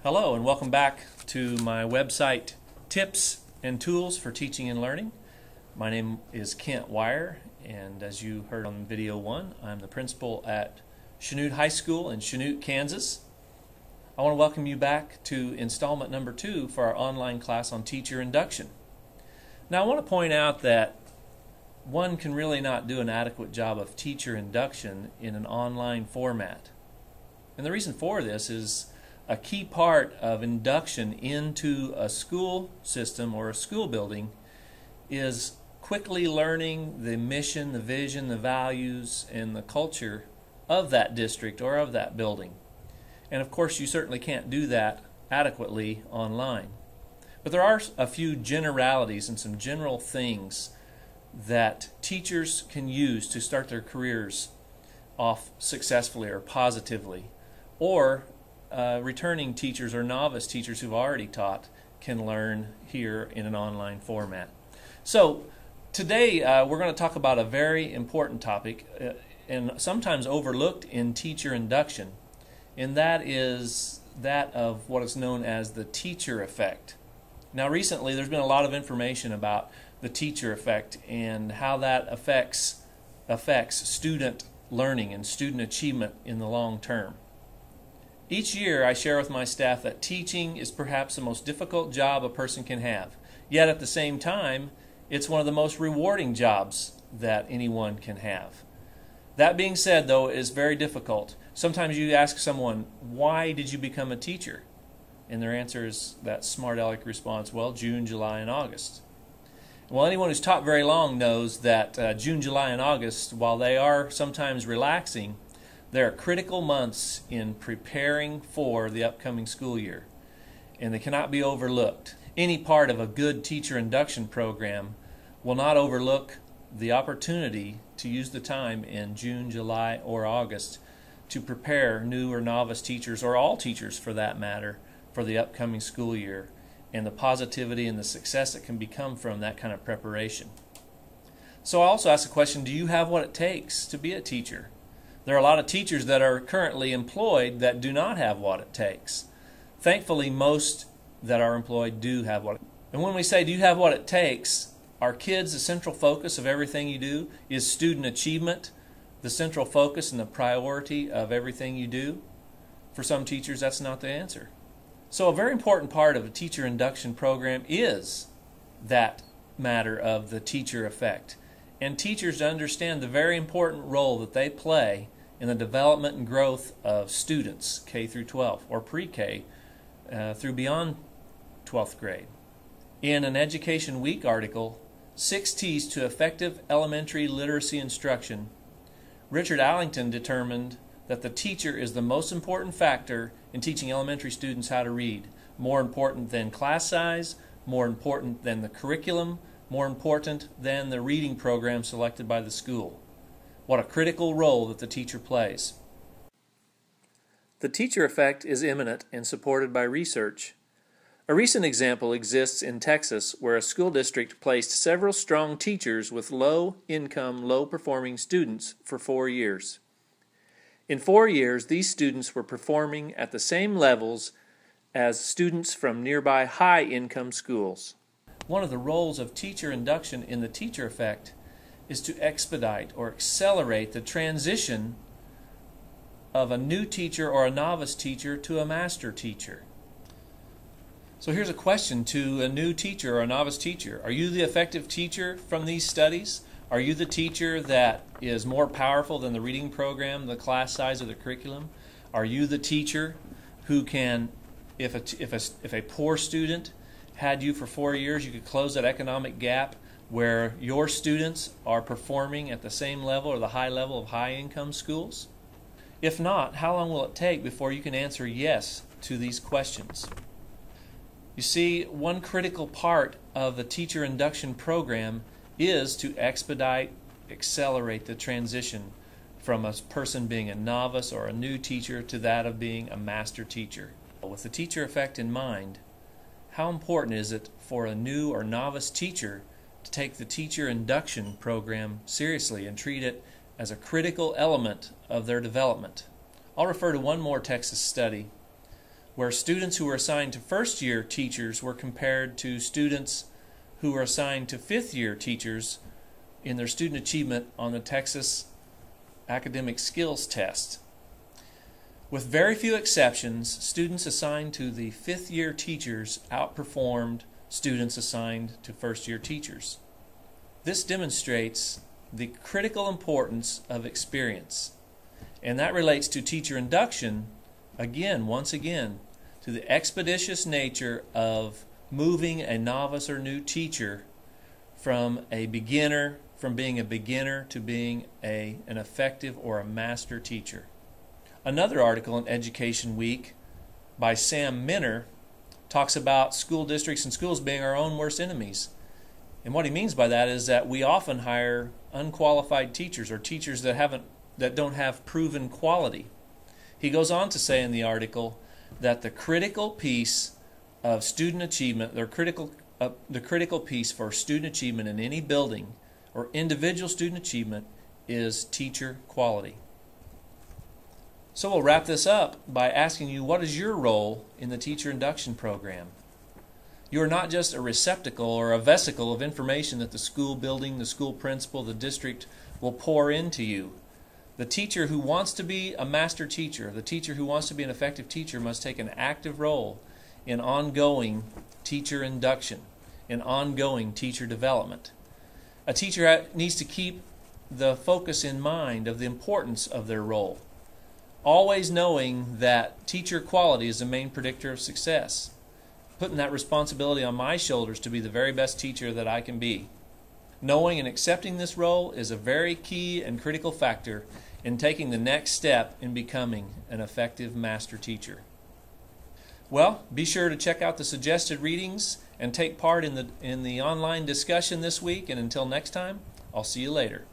Hello and welcome back to my website, Tips and Tools for Teaching and Learning. My name is Kent Wire, and as you heard on video 1, I'm the principal at Chanute High School in Chanute, Kansas. I want to welcome you back to installment number 2 for our online class on teacher induction. Now I want to point out that one can really not do an adequate job of teacher induction in an online format. And the reason for this is a key part of induction into a school system or a school building is quickly learning the mission, the vision, the values, and the culture of that district or of that building. And of course you certainly can't do that adequately online. But there are a few generalities and some general things that teachers can use to start their careers off successfully or positively, or returning teachers or novice teachers who've already taught can learn here in an online format. So today we're going to talk about a very important topic and sometimes overlooked in teacher induction, and that is that of what is known as the teacher effect. Now recently there's been a lot of information about the teacher effect and how that affects student learning and student achievement in the long term. Each year I share with my staff that teaching is perhaps the most difficult job a person can have, yet at the same time it's one of the most rewarding jobs that anyone can have. That being said, though, it is very difficult. Sometimes you ask someone, why did you become a teacher? And their answer is that smart aleck response, well, June, July, and August. Well, anyone who's taught very long knows that June, July, and August, while they are sometimes relaxing, they are critical months in preparing for the upcoming school year, and they cannot be overlooked. Any part of a good teacher induction program will not overlook the opportunity to use the time in June, July, or August to prepare new or novice teachers, or all teachers for that matter, for the upcoming school year, and the positivity and the success that can become from that kind of preparation. So I also ask the question, do you have what it takes to be a teacher? There are a lot of teachers that are currently employed that do not have what it takes. Thankfully, most that are employed do have what it takes. And when we say, do you have what it takes, are kids the central focus of everything you do? Is student achievement the central focus and the priority of everything you do? For some teachers, that's not the answer. So a very important part of a teacher induction program is that matter of the teacher effect. And teachers to understand the very important role that they play in the development and growth of students K through 12 or pre-K through beyond 12th grade. In an Education Week article, 6 T's to Effective Elementary Literacy Instruction, Richard Allington determined that the teacher is the most important factor in teaching elementary students how to read, more important than class size, more important than the curriculum, more important than the reading program selected by the school. What a critical role that the teacher plays. The teacher effect is imminent and supported by research. A recent example exists in Texas where a school district placed several strong teachers with low-income, low-performing students for 4 years. In 4 years, these students were performing at the same levels as students from nearby high-income schools. One of the roles of teacher induction in the teacher effect is to expedite or accelerate the transition of a new teacher or a novice teacher to a master teacher. So here's a question to a new teacher or a novice teacher. Are you the effective teacher from these studies? Are you the teacher that is more powerful than the reading program, the class size, or the curriculum? Are you the teacher who can, if a poor student had you for 4 years, you could close that economic gap where your students are performing at the same level or the high level of high-income schools? If not, how long will it take before you can answer yes to these questions? You see, one critical part of the teacher induction program is to expedite, accelerate the transition from a person being a novice or a new teacher to that of being a master teacher. With the teacher effect in mind, how important is it for a new or novice teacher to take the teacher induction program seriously and treat it as a critical element of their development? I'll refer to one more Texas study where students who were assigned to first-year teachers were compared to students who were assigned to fifth-year teachers in their student achievement on the Texas Academic Skills Test. With very few exceptions, students assigned to the fifth-year teachers outperformed students assigned to first-year teachers. This demonstrates the critical importance of experience, and that relates to teacher induction, once again, to the expeditious nature of moving a novice or new teacher from being a beginner to being an effective or a master teacher. Another article in Education Week by Sam Minner talks about school districts and schools being our own worst enemies. And what he means by that is that we often hire unqualified teachers, or teachers that don't have proven quality. He goes on to say in the article that the critical piece of student achievement, the critical piece for student achievement in any building or individual student achievement is teacher quality. So we'll wrap this up by asking you, what is your role in the teacher induction program? You are not just a receptacle or a vesicle of information that the school building, the school principal, the district will pour into you. The teacher who wants to be a master teacher, the teacher who wants to be an effective teacher, must take an active role in ongoing teacher induction, in ongoing teacher development. A teacher needs to keep the focus in mind of the importance of their role, always knowing that teacher quality is the main predictor of success, putting that responsibility on my shoulders to be the very best teacher that I can be. Knowing and accepting this role is a very key and critical factor in taking the next step in becoming an effective master teacher. Well, be sure to check out the suggested readings and take part in the online discussion this week, and until next time, I'll see you later.